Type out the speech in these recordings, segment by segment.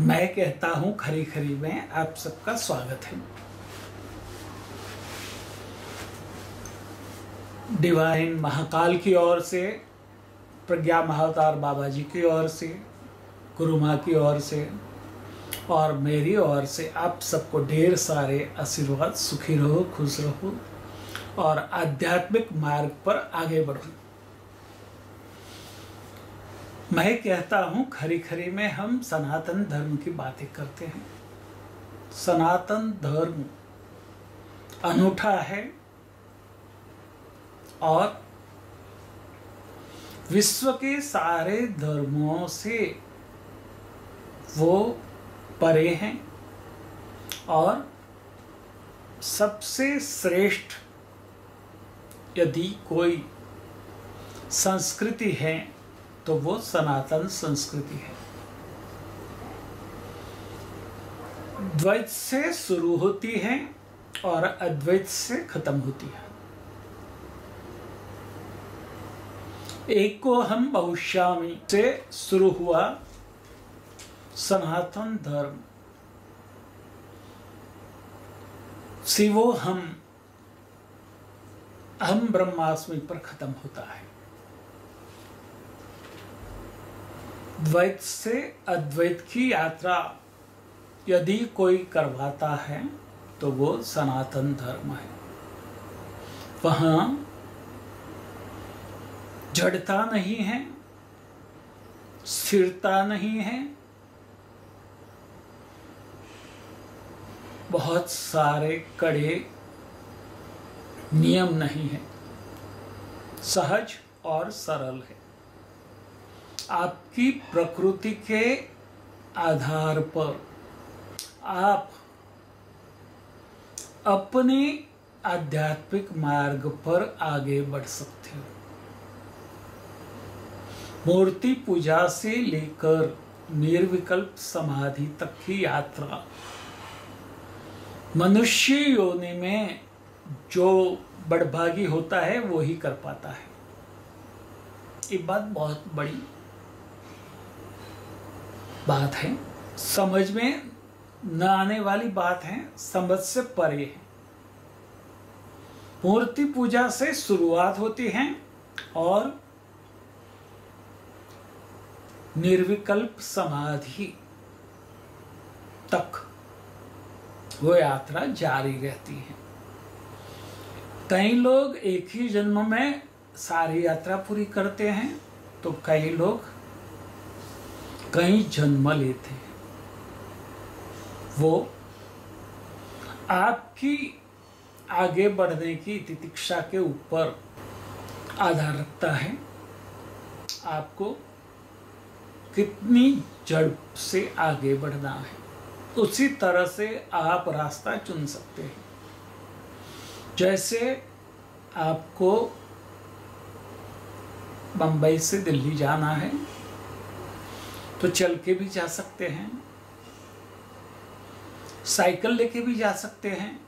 मैं कहता हूं खरी खरी में आप सबका स्वागत है। डिवाइन महाकाल की ओर से, प्रज्ञा महाअवतार बाबा जी की ओर से, गुरु माँ की ओर से और मेरी ओर से आप सबको ढेर सारे आशीर्वाद। सुखी रहो, खुश रहो और आध्यात्मिक मार्ग पर आगे बढ़ो। मैं कहता हूं खरी खरी में हम सनातन धर्म की बातें करते हैं। सनातन धर्म अनूठा है और विश्व के सारे धर्मों से वो परे हैं और सबसे श्रेष्ठ यदि कोई संस्कृति है तो वो सनातन संस्कृति है। द्वैत से शुरू होती है और अद्वैत से खत्म होती है। एको हम बहुश्यामी से शुरू हुआ सनातन धर्म, शिवो हम ब्रह्मास्मि पर खत्म होता है। द्वैत से अद्वैत की यात्रा यदि कोई करवाता है तो वो सनातन धर्म है। वहां जड़ता नहीं है, स्थिरता नहीं है, बहुत सारे कड़े नियम नहीं है, सहज और सरल है। आपकी प्रकृति के आधार पर आप अपने आध्यात्मिक मार्ग पर आगे बढ़ सकते हो। मूर्ति पूजा से लेकर निर्विकल्प समाधि तक की यात्रा मनुष्य योनि में जो बड़भागी होता है वो ही कर पाता है। ये बात बहुत बड़ी बात है, समझ में न आने वाली बात है, समझ से परे है। मूर्ति पूजा से शुरुआत होती है और निर्विकल्प समाधि तक वो यात्रा जारी रहती है। कई लोग एक ही जन्म में सारी यात्रा पूरी करते हैं तो कई लोग कई जन्म लेते हैं। वो आपकी आगे बढ़ने की तितिक्षा के ऊपर आधार रखता है। आपको कितनी जड़ से आगे बढ़ना है, उसी तरह से आप रास्ता चुन सकते हैं। जैसे आपको बंबई से दिल्ली जाना है तो चल के भी जा सकते हैं, साइकिल लेके भी जा सकते हैं,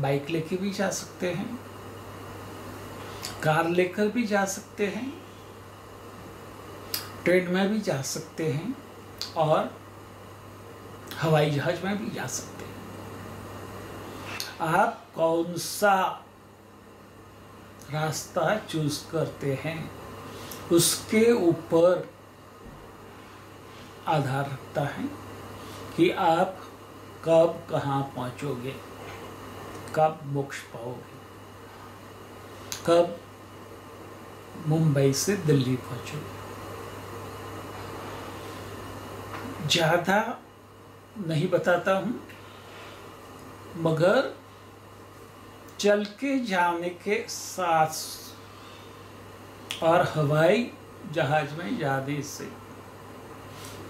बाइक लेके भी जा सकते हैं, कार लेकर भी जा सकते हैं, ट्रेन में भी जा सकते हैं और हवाई जहाज में भी जा सकते हैं। आप कौन सा रास्ता चूज करते हैं उसके ऊपर आधार रखता है कि आप कब कहाँ पहुँचोगे, कब मोक्ष पाओगे, कब मुंबई से दिल्ली पहुँचोगे। ज़्यादा नहीं बताता हूँ, मगर चल के जाने के साथ और हवाई जहाज में जाने से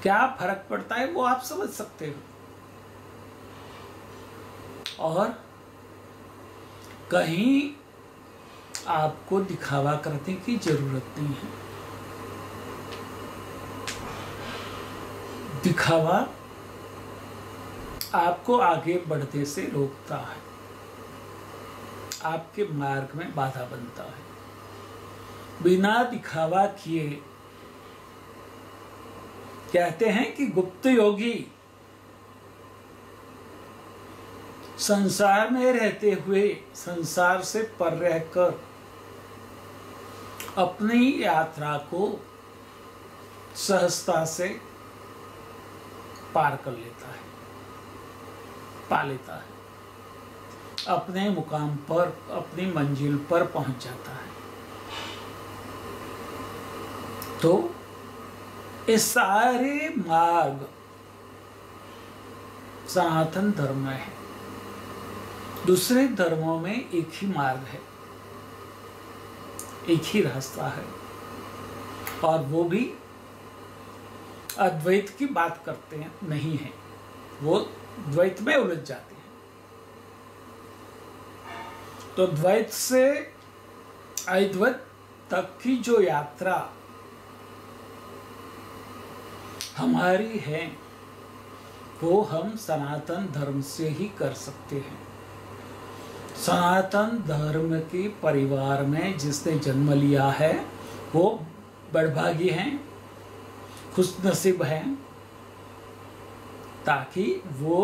क्या फर्क पड़ता है वो आप समझ सकते हो। और कहीं आपको दिखावा करने की जरूरत नहीं है। दिखावा आपको आगे बढ़ने से रोकता है, आपके मार्ग में बाधा बनता है। बिना दिखावा किए कहते हैं कि गुप्त योगी संसार में रहते हुए संसार से पर रहकर अपनी यात्रा को सहजता से पार कर लेता है, पा लेता है, अपने मुकाम पर, अपनी मंजिल पर पहुंच जाता है। तो ये सारे मार्ग सनातन धर्म में है। दूसरे धर्मों में एक ही मार्ग है, एक ही रास्ता है, और वो भी अद्वैत की बात करते हैं नहीं है, वो द्वैत में उलझ जाते हैं। तो द्वैत से अद्वैत तक की जो यात्रा हमारी है वो हम सनातन धर्म से ही कर सकते हैं। सनातन धर्म के परिवार में जिसने जन्म लिया है वो बड़भागी हैं, खुशनसीब हैं, ताकि वो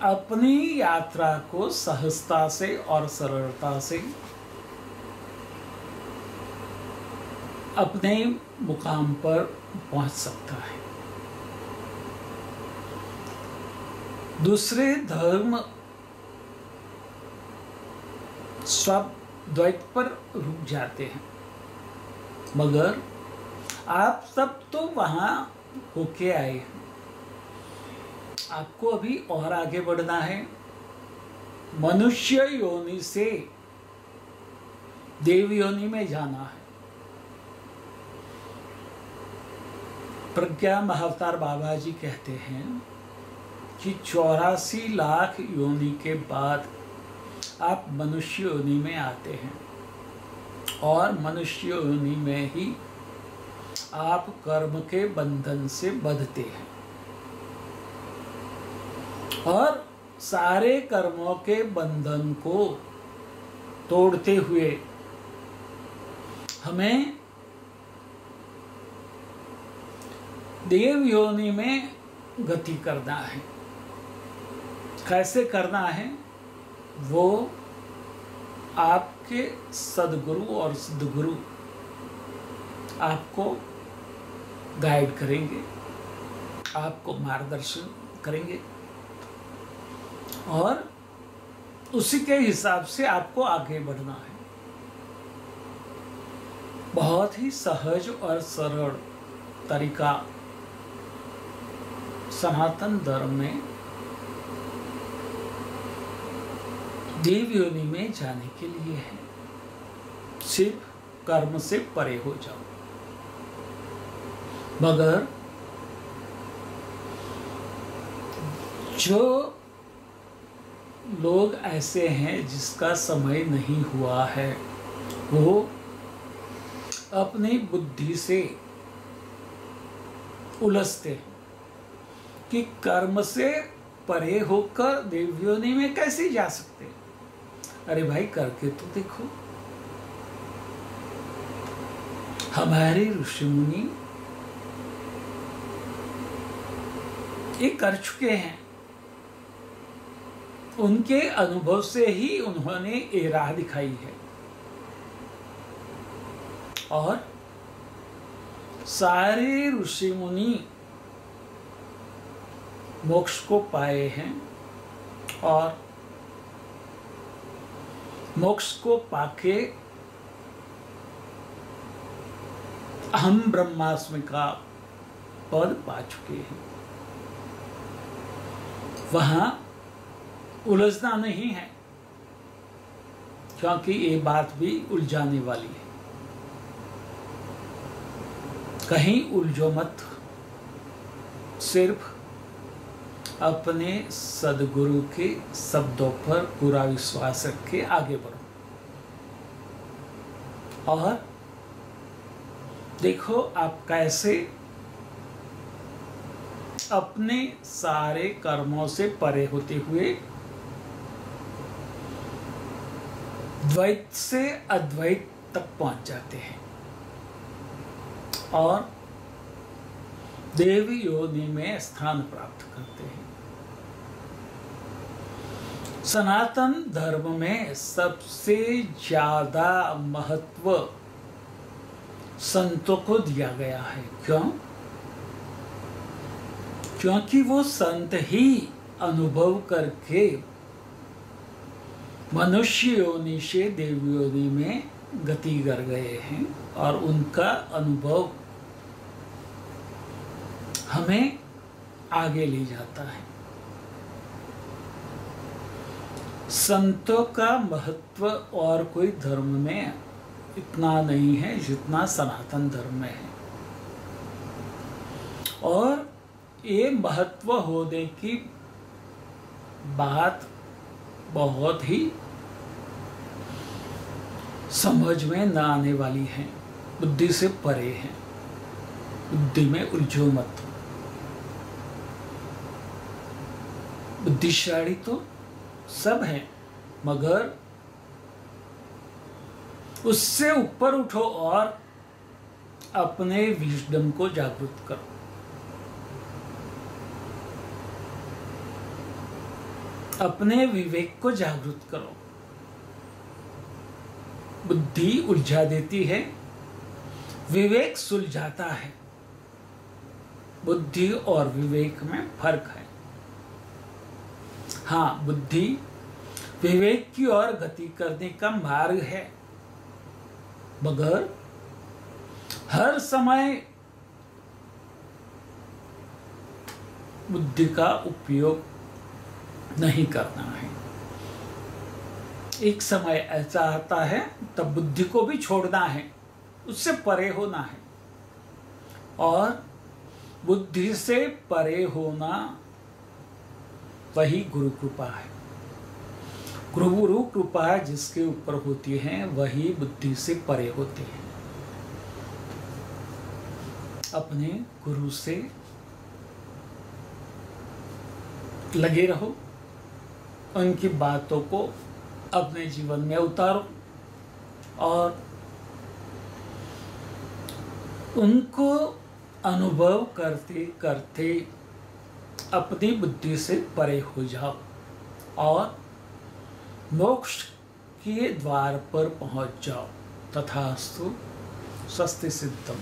अपनी यात्रा को सहजता से और सरलता से अपने मुकाम पर पहुंच सकता है। दूसरे धर्म सब द्वैत पर रुक जाते हैं, मगर आप सब तो वहां होके आए हैं, आपको अभी और आगे बढ़ना है। मनुष्य योनि से देव योनि में जाना है। प्रज्ञा महाअवतार बाबा जी कहते हैं कि 84 लाख योनि के बाद आप मनुष्य योनि में आते हैं, और मनुष्य योनि में ही आप कर्म के बंधन से बंधते हैं, और सारे कर्मों के बंधन को तोड़ते हुए हमें देव योनि में गति करना है। कैसे करना है वो आपके सद्गुरु और सिद्धगुरु आपको गाइड करेंगे, आपको मार्गदर्शन करेंगे, और उसी के हिसाब से आपको आगे बढ़ना है। बहुत ही सहज और सरल तरीका सनातन धर्म में देव योनि में जाने के लिए है। सिर्फ कर्म से परे हो जाओ। मगर जो लोग ऐसे हैं जिसका समय नहीं हुआ है, वो अपनी बुद्धि से उलझते हैं कि कर्म से परे होकर देव योनि में कैसे जा सकते हैं। अरे भाई, करके तो देखो। हमारे ऋषि मुनि ये कर चुके हैं, उनके अनुभव से ही उन्होंने ये राह दिखाई है, और सारे ऋषि मुनि मोक्ष को पाए हैं, और मोक्ष को पाके हम ब्रह्मास्मि का पद पा चुके हैं। वहां उलझना नहीं है, क्योंकि ये बात भी उलझाने वाली है। कहीं उलझो मत, सिर्फ अपने सद्गुरु के शब्दों पर पूरा विश्वास रख के आगे बढ़ो, और देखो आप कैसे अपने सारे कर्मों से परे होते हुए द्वैत से अद्वैत तक पहुंच जाते हैं। और देवी योनि में स्थान प्राप्त करते हैं। सनातन धर्म में सबसे ज्यादा महत्व संतों को दिया गया है। क्यों? क्योंकि वो संत ही अनुभव करके मनुष्य योनि से देव योनि में गति कर गए हैं और उनका अनुभव हमें आगे ले जाता है। संतों का महत्व और कोई धर्म में इतना नहीं है जितना सनातन धर्म में है। और ये महत्व होने की बात बहुत ही समझ में न आने वाली है, बुद्धि से परे है। बुद्धि में उलझो मत। बुद्धिशाली तो सब है, मगर उससे ऊपर उठो और अपने विजडम को जागृत करो। अपने विवेक को जागृत करो। बुद्धि उलझा देती है, विवेक सुलझाता है। बुद्धि और विवेक में फर्क है। हाँ, बुद्धि विवेक की ओर गति करने का मार्ग है, मगर हर समय बुद्धि का उपयोग नहीं करना है। एक समय ऐसा आता है तब बुद्धि को भी छोड़ना है, उससे परे होना है। और बुद्धि से परे होना वही गुरु कृपा है। गुरु कृपा जिसके ऊपर होती है वही बुद्धि से परे होती है। अपने गुरु से लगे रहो, उनकी बातों को अपने जीवन में उतारो और उनको अनुभव करते करते अपनी बुद्धि से परे हो जाओ और मोक्ष के द्वार पर पहुंच जाओ। तथास्तु। स्वस्ति सिद्धम।